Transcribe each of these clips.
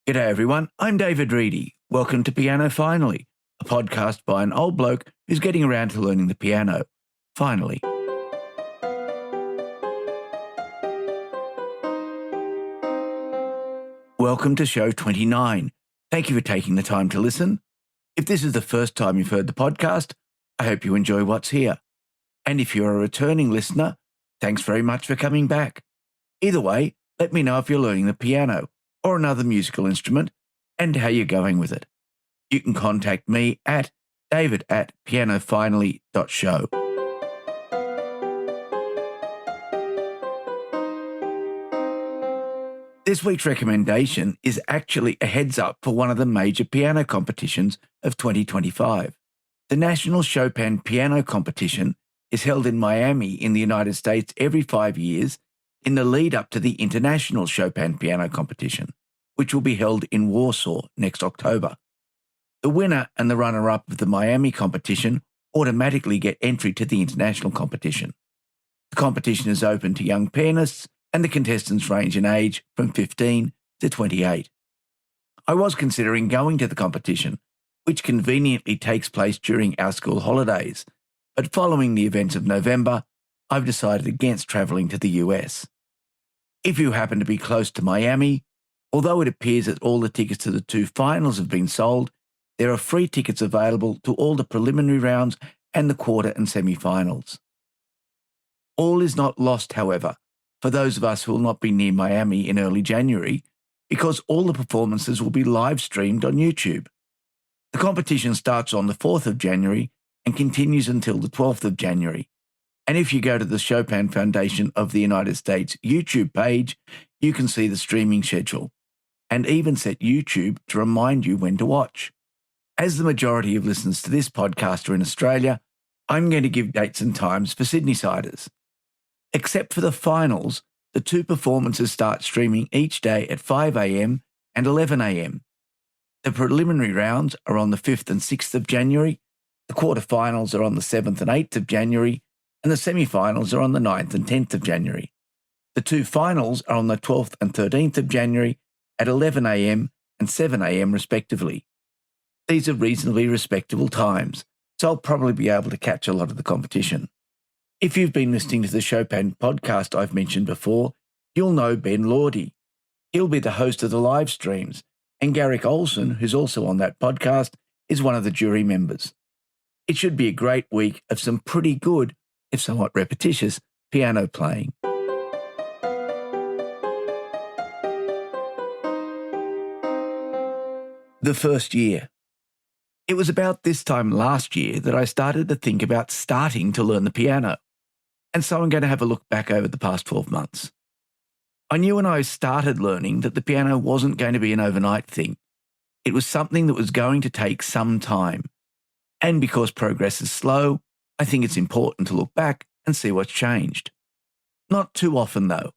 G'day everyone, I'm David Reidy. Welcome to Piano Finally, a podcast by an old bloke who's getting around to learning the piano. Finally. Welcome to show 29. Thank you for taking the time to listen. If this is the first time you've heard the podcast, I hope you enjoy what's here. And if you're a returning listener, thanks very much for coming back. Either way, let me know if you're learning the piano or another musical instrument, and how you're going with it. You can contact me at david@pianofinally.show. This week's recommendation is actually a heads up for one of the major piano competitions of 2025. The National Chopin Piano Competition is held in Miami in the United States every 5 years in the lead up to the International Chopin Piano Competition, which will be held in Warsaw next October. The winner and the runner-up of the Miami competition automatically get entry to the international competition. The competition is open to young pianists, and the contestants range in age from 15 to 28. I was considering going to the competition, which conveniently takes place during our school holidays, but following the events of November, I've decided against travelling to the US. If you happen to be close to Miami, although it appears that all the tickets to the two finals have been sold, there are free tickets available to all the preliminary rounds and the quarter and semi-finals. All is not lost, however, for those of us who will not be near Miami in early January, because all the performances will be live streamed on YouTube. The competition starts on the 4th of January and continues until the 12th of January. And if you go to the Chopin Foundation of the United States YouTube page, you can see the streaming schedule, and even set YouTube to remind you when to watch. As the majority of listeners to this podcast are in Australia, I'm going to give dates and times for Sydney-siders. Except for the finals, the two performances start streaming each day at 5 a.m. and 11 a.m. The preliminary rounds are on the 5th and 6th of January, the quarterfinals are on the 7th and 8th of January, and the semi-finals are on the 9th and 10th of January. The two finals are on the 12th and 13th of January at 11 a.m. and 7 a.m. respectively. These are reasonably respectable times, so I'll probably be able to catch a lot of the competition. If you've been listening to the Chopin podcast I've mentioned before, you'll know Ben Laude. He'll be the host of the live streams, and Garrick Ohlsson, who's also on that podcast, is one of the jury members. It should be a great week of some pretty good, if somewhat repetitious, piano playing. The first year. It was about this time last year that I started to think about starting to learn the piano, and so I'm going to have a look back over the past 12 months. I knew when I started learning that the piano wasn't going to be an overnight thing. It was something that was going to take some time, and because progress is slow, I think it's important to look back and see what's changed. Not too often, though.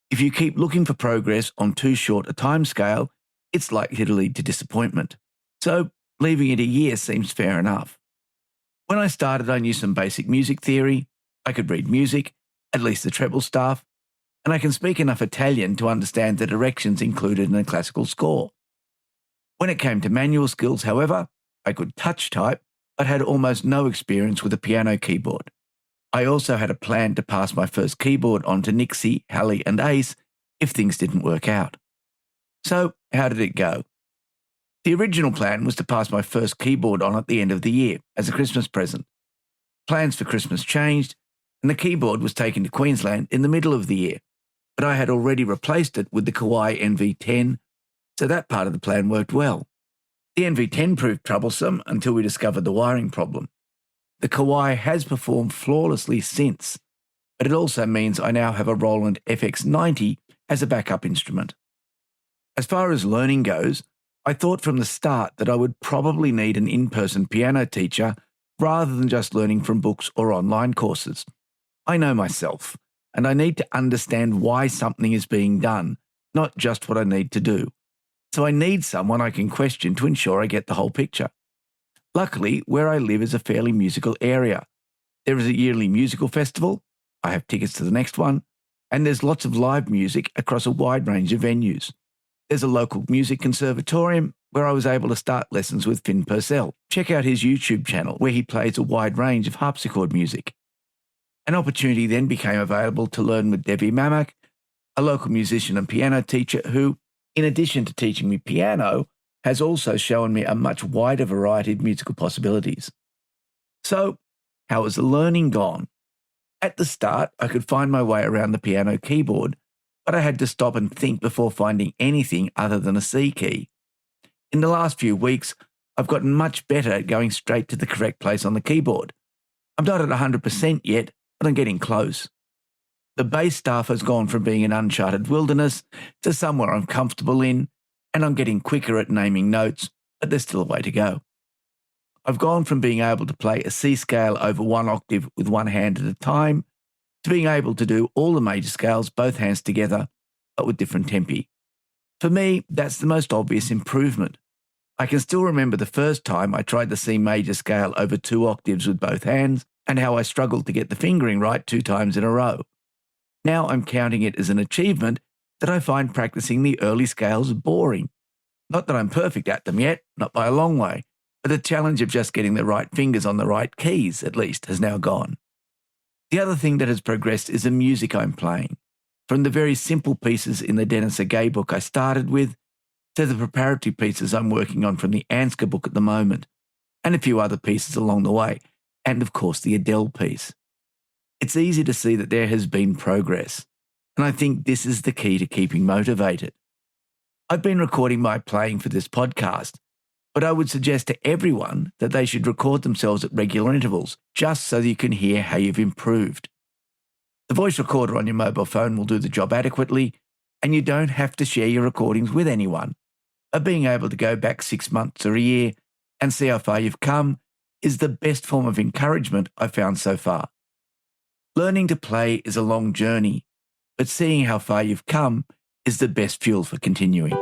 If you keep looking for progress on too short a timescale, it's likely to lead to disappointment. So leaving it a year seems fair enough. When I started, I knew some basic music theory, I could read music, at least the treble staff, and I can speak enough Italian to understand the directions included in a classical score. When it came to manual skills, however, I could touch type, but had almost no experience with a piano keyboard. I also had a plan to pass my first keyboard on to Nixie, Halley and Ace if things didn't work out. So, how did it go? The original plan was to pass my first keyboard on at the end of the year as a Christmas present. Plans for Christmas changed, and the keyboard was taken to Queensland in the middle of the year, but I had already replaced it with the Kawai NV10, so that part of the plan worked well. The NV10 proved troublesome until we discovered the wiring problem. The Kawai has performed flawlessly since, but it also means I now have a Roland FX90 as a backup instrument. As far as learning goes, I thought from the start that I would probably need an in-person piano teacher rather than just learning from books or online courses. I know myself, and I need to understand why something is being done, not just what I need to do. So I need someone I can question to ensure I get the whole picture. Luckily, where I live is a fairly musical area. There is a yearly musical festival, I have tickets to the next one, and there's lots of live music across a wide range of venues. There's a local music conservatorium where I was able to start lessons with Finn Purcell. Check out his YouTube channel where he plays a wide range of harpsichord music. An opportunity then became available to learn with Debbie Mamak, a local musician and piano teacher who, in addition to teaching me piano, has also shown me a much wider variety of musical possibilities. So, how has the learning gone? At the start, I could find my way around the piano keyboard, but I had to stop and think before finding anything other than a C key. In the last few weeks, I've gotten much better at going straight to the correct place on the keyboard. I'm not at 100% yet, but I'm getting close. The bass staff has gone from being an uncharted wilderness to somewhere I'm comfortable in, and I'm getting quicker at naming notes, but there's still a way to go. I've gone from being able to play a C scale over one octave with one hand at a time to being able to do all the major scales, both hands together, but with different tempi. For me, that's the most obvious improvement. I can still remember the first time I tried the C major scale over 2 octaves with both hands and how I struggled to get the fingering right 2 times in a row. Now I'm counting it as an achievement that I find practicing the early scales boring. Not that I'm perfect at them yet, not by a long way, but the challenge of just getting the right fingers on the right keys, at least, has now gone. The other thing that has progressed is the music I'm playing. From the very simple pieces in the Dennis Gay book I started with, to the preparatory pieces I'm working on from the Ansgar book at the moment, and a few other pieces along the way, and of course the Adele piece. It's easy to see that there has been progress, and I think this is the key to keeping motivated. I've been recording my playing for this podcast, but I would suggest to everyone that they should record themselves at regular intervals, just so that you can hear how you've improved. The voice recorder on your mobile phone will do the job adequately, and you don't have to share your recordings with anyone. But being able to go back 6 months or a year and see how far you've come is the best form of encouragement I've found so far. Learning to play is a long journey, but seeing how far you've come is the best fuel for continuing.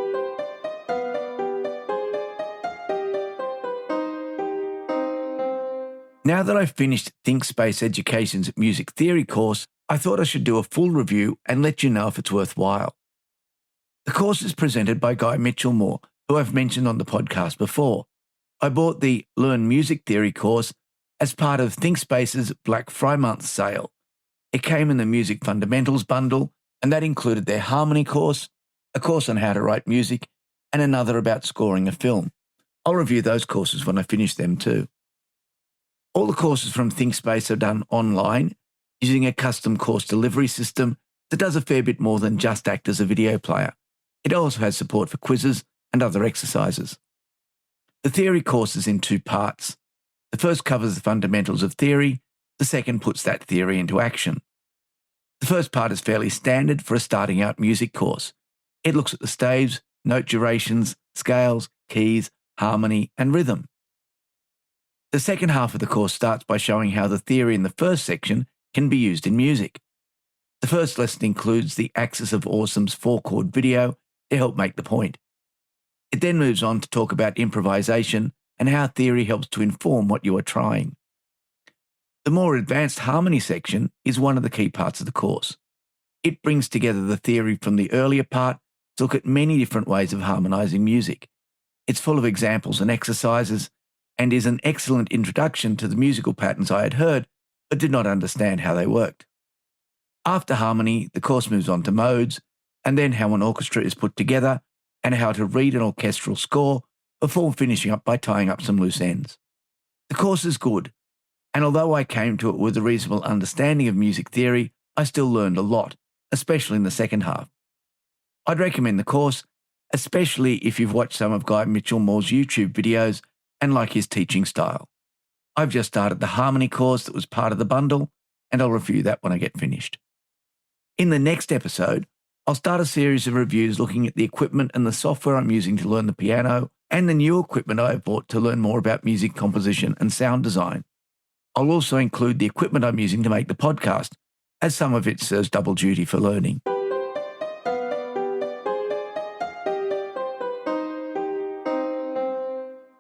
Now that I've finished ThinkSpace Education's music theory course, I thought I should do a full review and let you know if it's worthwhile. The course is presented by Guy Mitchellmore, who I've mentioned on the podcast before. I bought the Learn Music Theory course as part of ThinkSpace's Black Friday month sale. It came in the Music Fundamentals bundle, and that included their harmony course, a course on how to write music, and another about scoring a film. I'll review those courses when I finish them too. All the courses from ThinkSpace are done online using a custom course delivery system that does a fair bit more than just act as a video player. It also has support for quizzes and other exercises. The theory course is in 2 parts. The first covers the fundamentals of theory, the second puts that theory into action. The first part is fairly standard for a starting out music course. It looks at the staves, note durations, scales, keys, harmony, and rhythm. The second half of the course starts by showing how the theory in the first section can be used in music. The first lesson includes the axis of Ohlsson's 4-chord video to help make the point. It then moves on to talk about improvisation and how theory helps to inform what you are trying. The more advanced harmony section is one of the key parts of the course. It brings together the theory from the earlier part to look at many different ways of harmonizing music. It's full of examples and exercises, and is an excellent introduction to the musical patterns I had heard, but did not understand how they worked. After harmony, the course moves on to modes, and then how an orchestra is put together, and how to read an orchestral score, before finishing up by tying up some loose ends. The course is good, and although I came to it with a reasonable understanding of music theory, I still learned a lot, especially in the second half. I'd recommend the course, especially if you've watched some of Guy Mitchellmore's YouTube videos and like his teaching style. I've just started the harmony course that was part of the bundle, and I'll review that when I get finished. In the next episode, I'll start a series of reviews looking at the equipment and the software I'm using to learn the piano, and the new equipment I have bought to learn more about music composition and sound design. I'll also include the equipment I'm using to make the podcast, as some of it serves double duty for learning.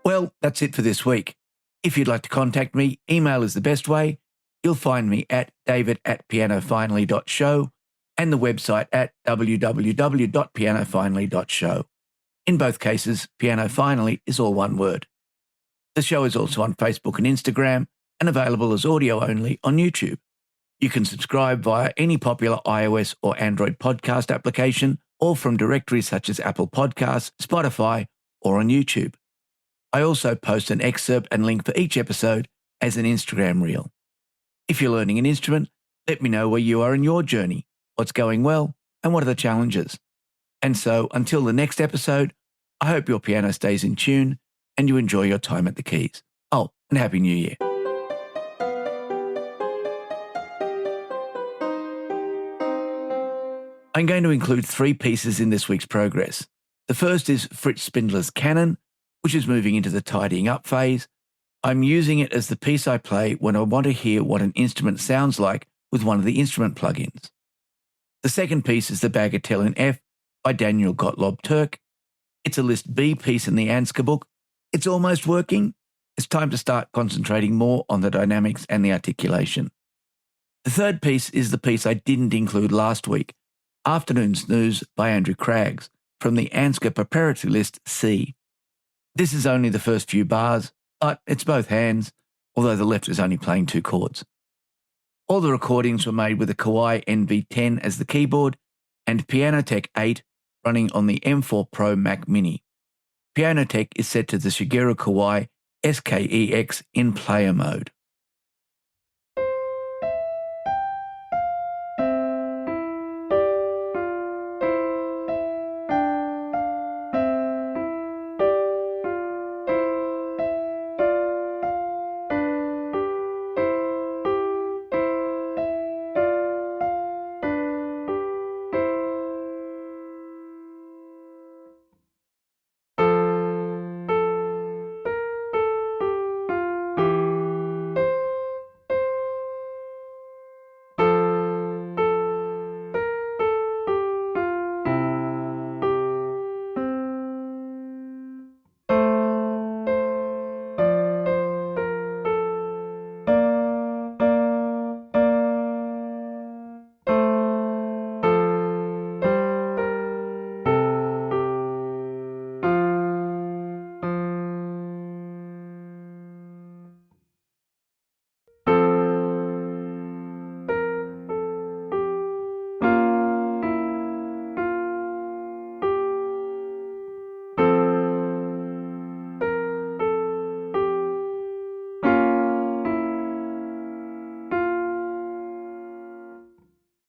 Well, that's it for this week. If you'd like to contact me, email is the best way. You'll find me at david@pianofinally.show and the website at www.pianofinally.show. In both cases, piano finally is all one word. The show is also on Facebook and Instagram and available as audio only on YouTube. You can subscribe via any popular iOS or Android podcast application or from directories such as Apple Podcasts, Spotify, or on YouTube. I also post an excerpt and link for each episode as an Instagram reel. If you're learning an instrument, let me know where you are in your journey, what's going well, and what are the challenges. And so, until the next episode, I hope your piano stays in tune and you enjoy your time at the keys. Oh, and Happy New Year. I'm going to include 3 pieces in this week's progress. The first is Fritz Spindler's Canon, which is moving into the tidying up phase. I'm using it as the piece I play when I want to hear what an instrument sounds like with one of the instrument plugins. The second piece is the Bagatelle in F by Daniel Gottlob Turk. It's a list B piece in the Ansgar book. It's almost working. It's time to start concentrating more on the dynamics and the articulation. The third piece is the piece I didn't include last week, Afternoon Snooze by Andrew Craggs, from the Ansgar preparatory list C. This is only the first few bars, but it's both hands, although the left is only playing 2 chords. All the recordings were made with a Kawai NV10 as the keyboard and Pianotech 8 running on the M4 Pro Mac Mini. Pianotech is set to the Shigeru Kawai SKEX in player mode.